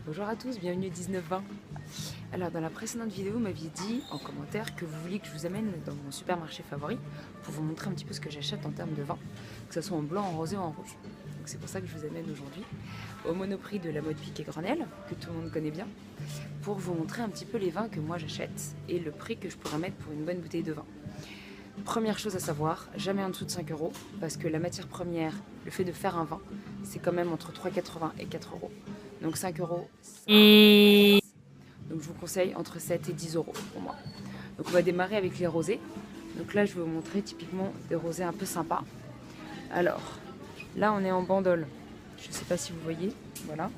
Bonjour à tous, bienvenue 19-20. Alors dans la précédente vidéo, vous m'aviez dit en commentaire que vous vouliez que je vous amène dans mon supermarché favori pour vous montrer un petit peu ce que j'achète en termes de vin, que ce soit en blanc, en rosé ou en rouge. Donc c'est pour ça que je vous amène aujourd'hui au Monoprix de la Mode Piquet Grenelle, que tout le monde connaît bien, pour vous montrer un petit peu les vins que moi j'achète et le prix que je pourrais mettre pour une bonne bouteille de vin. Première chose à savoir, jamais en dessous de 5 euros, parce que la matière première, le fait de faire un vin, c'est quand même entre 3,80 et 4 euros. Donc 5 euros, donc je vous conseille entre 7 et 10 euros pour moi. Donc on va démarrer avec les rosés. Donc là je vais vous montrer typiquement des rosés un peu sympas. Alors, là on est en Bandol. Je ne sais pas si vous voyez, voilà.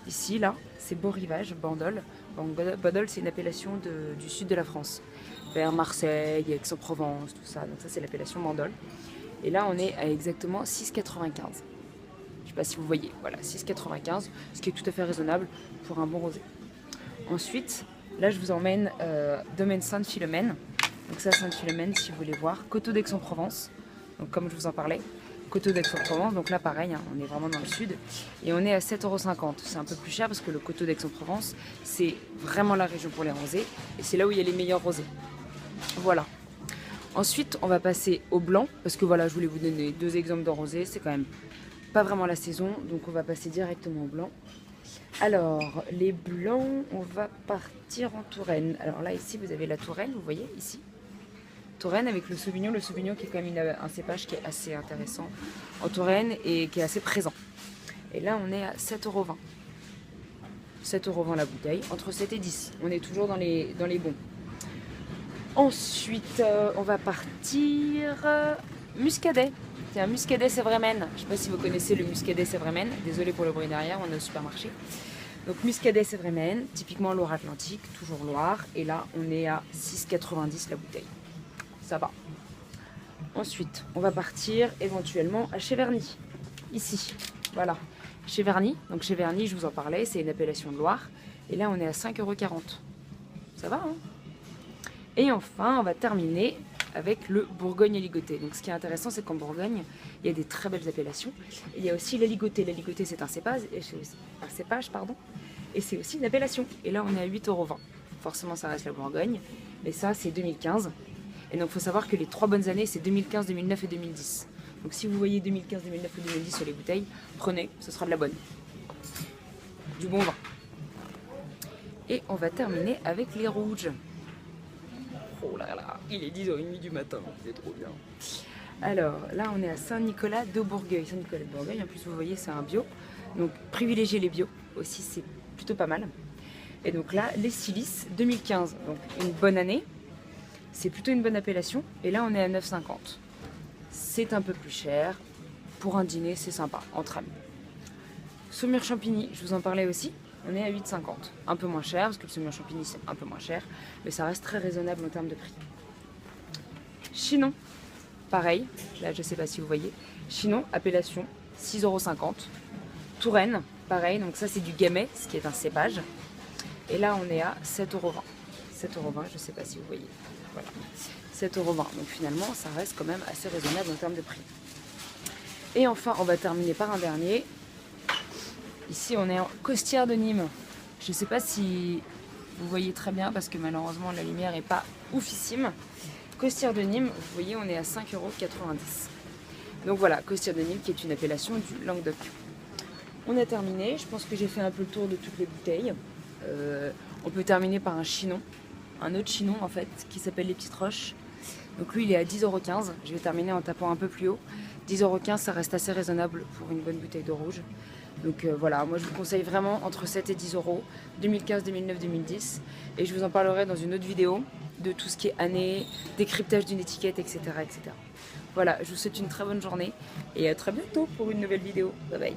Ici, là, c'est Beau Rivage, Bandol. Bandol, c'est une appellation du sud de la France. Vers Marseille, Aix-en-Provence, tout ça. Donc ça, c'est l'appellation Bandol. Et là, on est à exactement 6,95. Je ne sais pas si vous voyez, voilà, 6,95, ce qui est tout à fait raisonnable pour un bon rosé. Ensuite, là, je vous emmène Domaine Sainte-Philomène. Donc ça, Sainte-Philomène, si vous voulez voir. Coteaux d'Aix-en-Provence. Donc comme je vous en parlais. Coteaux d'Aix-en-Provence, donc là pareil, hein, on est vraiment dans le sud et on est à 7,50 €. C'est un peu plus cher parce que le Coteaux d'Aix-en-Provence, c'est vraiment la région pour les rosés et c'est là où il y a les meilleurs rosés. Voilà. Ensuite, on va passer au blanc parce que voilà, je voulais vous donner deux exemples de rosés, c'est quand même pas vraiment la saison, donc on va passer directement au blanc. Alors, les blancs, on va partir en Touraine. Alors là, ici, vous avez la Touraine, vous voyez, ici. Touraine avec le Sauvignon qui est quand même un cépage qui est assez intéressant en Touraine et qui est assez présent. Et là on est à 7,20 €. 7,20 € la bouteille, entre 7 et 10. On est toujours dans les bons. Ensuite on va partir Muscadet. C'est un Muscadet Sévrémen. Je ne sais pas si vous connaissez le Muscadet Sévrémen. Désolé pour le bruit derrière, on est au supermarché. Donc Muscadet Sévrémen, typiquement Loire-Atlantique, toujours Loire. Et là on est à 6,90 € la bouteille. Ça va. Ensuite, on va partir éventuellement à Cheverny. Ici, voilà. Cheverny, donc Cheverny, je vous en parlais, c'est une appellation de Loire. Et là, on est à 5,40 €. Ça va, hein? Et enfin, on va terminer avec le Bourgogne et Ligoté. Donc ce qui est intéressant, c'est qu'en Bourgogne, il y a des très belles appellations. Et il y a aussi la Ligoté. La Ligoté, c'est un cépage, et c'est aussi une appellation. Et là, on est à 8,20 €. Forcément, ça reste la Bourgogne. Mais ça, c'est 2015. Et donc il faut savoir que les 3 bonnes années, c'est 2015, 2009 et 2010. Donc si vous voyez 2015, 2009 ou 2010 sur les bouteilles, prenez, ce sera de la bonne. Du bon vin. Et on va terminer avec les rouges. Oh là là, il est 10h30 du matin, c'est trop bien. Alors là, on est à Saint-Nicolas de Bourgueil. Saint-Nicolas de Bourgueil, en plus vous voyez, c'est un bio. Donc privilégiez les bio aussi, c'est plutôt pas mal. Et donc là, les Silices 2015, donc une bonne année. C'est plutôt une bonne appellation. Et là, on est à 9,50 €. C'est un peu plus cher. Pour un dîner, c'est sympa, entre amis. Saumur Champigny, je vous en parlais aussi. On est à 8,50 €. Un peu moins cher, parce que le Saumur Champigny, c'est un peu moins cher. Mais ça reste très raisonnable en termes de prix. Chinon, pareil. Là, je ne sais pas si vous voyez. Chinon, appellation, 6,50 €. Touraine, pareil. Donc ça, c'est du Gamay, ce qui est un cépage. Et là, on est à 7,20 €. 7,20 €, je ne sais pas si vous voyez. Voilà. 7,20 €. Donc finalement, ça reste quand même assez raisonnable en termes de prix. Et enfin, on va terminer par un dernier. Ici, on est en Costières de Nîmes. Je ne sais pas si vous voyez très bien parce que malheureusement, la lumière n'est pas oufissime. Costières de Nîmes, vous voyez, on est à 5,90 €. Donc voilà, Costières de Nîmes qui est une appellation du Languedoc. On a terminé. Je pense que j'ai fait un peu le tour de toutes les bouteilles. On peut terminer par un Chinon. Un autre Chinon en fait qui s'appelle les Petites Roches. Donc lui il est à 10,15 €. Je vais terminer en tapant un peu plus haut. 10,15 €, ça reste assez raisonnable pour une bonne bouteille de rouge. Donc voilà, moi je vous conseille vraiment entre 7 et 10 €, 2015, 2009, 2010. Et je vous en parlerai dans une autre vidéo de tout ce qui est année, décryptage d'une étiquette, etc., etc. Voilà, je vous souhaite une très bonne journée et à très bientôt pour une nouvelle vidéo. Bye bye.